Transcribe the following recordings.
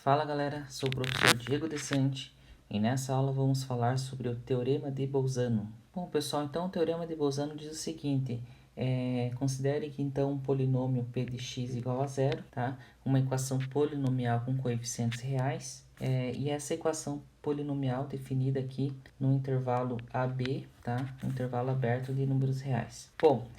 Fala galera, sou o professor Diego Desante e nessa aula vamos falar sobre o Teorema de Bolzano. Bom pessoal, então o Teorema de Bolzano diz o seguinte, considere que então um polinômio p de x igual a zero, tá? Uma equação polinomial com coeficientes reais, e essa equação polinomial definida aqui no intervalo AB, tá? Um intervalo aberto de números reais. Bom,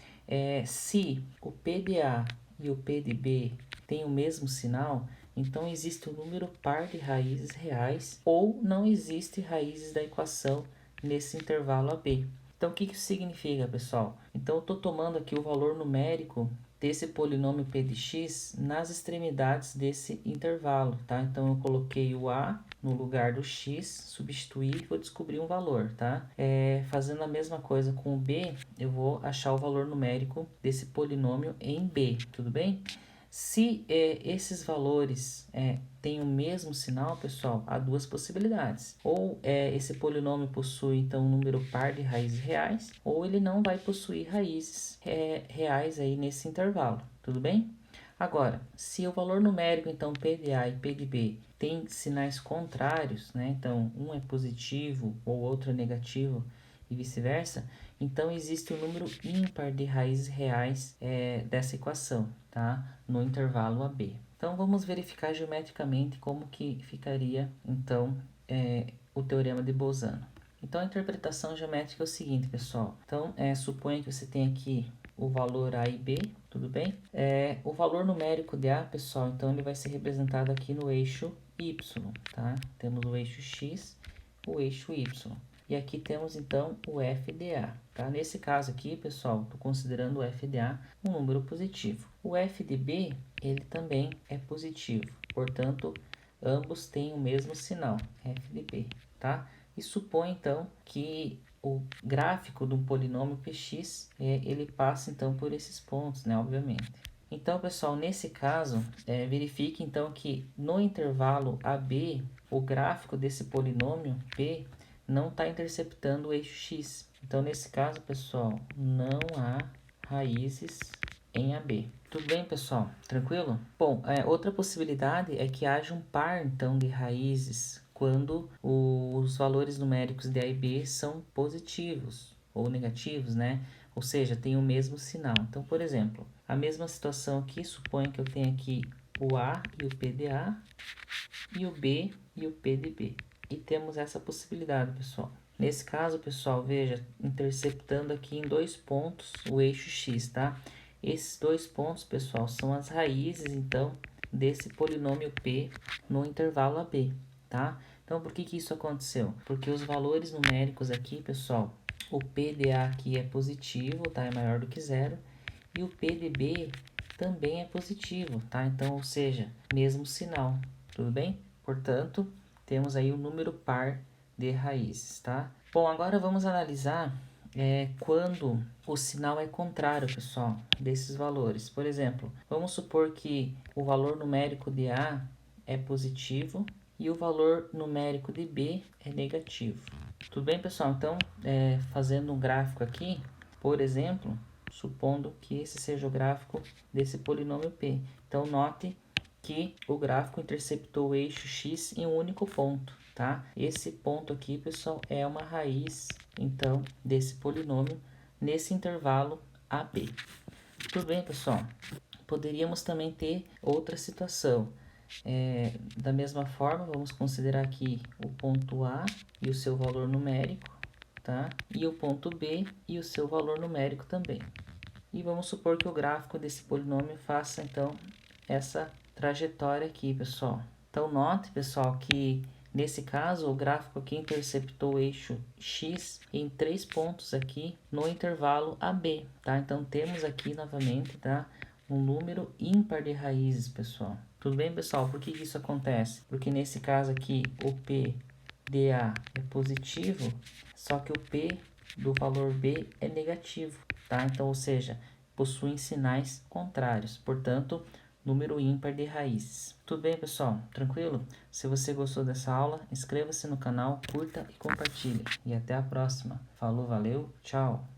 se o p de A e o p de B têm o mesmo sinal, então existe um número par de raízes reais ou não existe raízes da equação nesse intervalo AB. Então o que isso significa, pessoal? Então eu estou tomando aqui o valor numérico desse polinômio p de x nas extremidades desse intervalo, tá? Então eu coloquei o a no lugar do x, substituir e vou descobrir um valor, tá? Fazendo a mesma coisa com o b, eu vou achar o valor numérico desse polinômio em b, tudo bem? Se esses valores têm o mesmo sinal, pessoal, há duas possibilidades. Ou esse polinômio possui, então, um número par de raízes reais, ou ele não vai possuir raízes reais aí nesse intervalo, tudo bem? Agora, se o valor numérico, então, p de A e p de B, tem sinais contrários, né? Então, um é positivo ou outro é negativo e vice-versa, então existe um número ímpar de raízes reais dessa equação, tá? No intervalo AB. Então vamos verificar geometricamente como que ficaria então o teorema de Bolzano. Então a interpretação geométrica é o seguinte, pessoal. Então suponha que você tem aqui o valor A e B, tudo bem? O valor numérico de A, pessoal, então ele vai ser representado aqui no eixo Y, tá? Temos o eixo X, o eixo Y. E aqui temos então o FDA, tá? Nesse caso aqui, pessoal, estou considerando o FDA um número positivo. O f de b, ele também é positivo, portanto, ambos têm o mesmo sinal, f de b, tá? E supõe então que o gráfico de um polinômio px, ele passa então por esses pontos, né, obviamente. Então, pessoal, nesse caso, verifique então que no intervalo AB, o gráfico desse polinômio p não está interceptando o eixo x. Então, nesse caso, pessoal, não há raízes em AB. Tudo bem, pessoal? Tranquilo? Bom, outra possibilidade é que haja um par, então, de raízes quando os valores numéricos de A e B são positivos ou negativos, né? Ou seja, tem o mesmo sinal. Então, por exemplo, a mesma situação aqui, suponha que eu tenha aqui o A e o P de A e o B e o P de B. E temos essa possibilidade, pessoal. Nesse caso, pessoal, veja, interceptando aqui em dois pontos o eixo x, tá? Esses dois pontos, pessoal, são as raízes, então, desse polinômio p no intervalo AB, tá? Então, por que isso aconteceu? Porque os valores numéricos aqui, pessoal, o p de A aqui é positivo, tá? É maior do que zero. E o p de B também é positivo, tá? Então, ou seja, mesmo sinal, tudo bem? Portanto, temos aí o número par de raízes, tá? Bom, agora vamos analisar quando o sinal é contrário, pessoal, desses valores. Por exemplo, vamos supor que o valor numérico de A é positivo e o valor numérico de B é negativo. Tudo bem, pessoal? Então, fazendo um gráfico aqui, por exemplo, supondo que esse seja o gráfico desse polinômio P. Então, note que o gráfico interceptou o eixo x em um único ponto, tá? Esse ponto aqui, pessoal, é uma raiz, então, desse polinômio nesse intervalo AB. Tudo bem, pessoal? Poderíamos também ter outra situação. Da mesma forma, vamos considerar aqui o ponto A e o seu valor numérico, tá? E o ponto B e o seu valor numérico também. E vamos supor que o gráfico desse polinômio faça, então, essa trajetória aqui, pessoal. Então, note, pessoal, que nesse caso, o gráfico aqui interceptou o eixo x em 3 pontos aqui no intervalo AB, tá? Então, temos aqui, novamente, tá? Um número ímpar de raízes, pessoal. Tudo bem, pessoal? Por que isso acontece? Porque nesse caso aqui, o P de A é positivo, só que o P do valor B é negativo, tá? Então, ou seja, possuem sinais contrários, portanto, número ímpar de raízes. Tudo bem, pessoal? Tranquilo? Se você gostou dessa aula, inscreva-se no canal, curta e compartilhe. E até a próxima. Falou, valeu, tchau!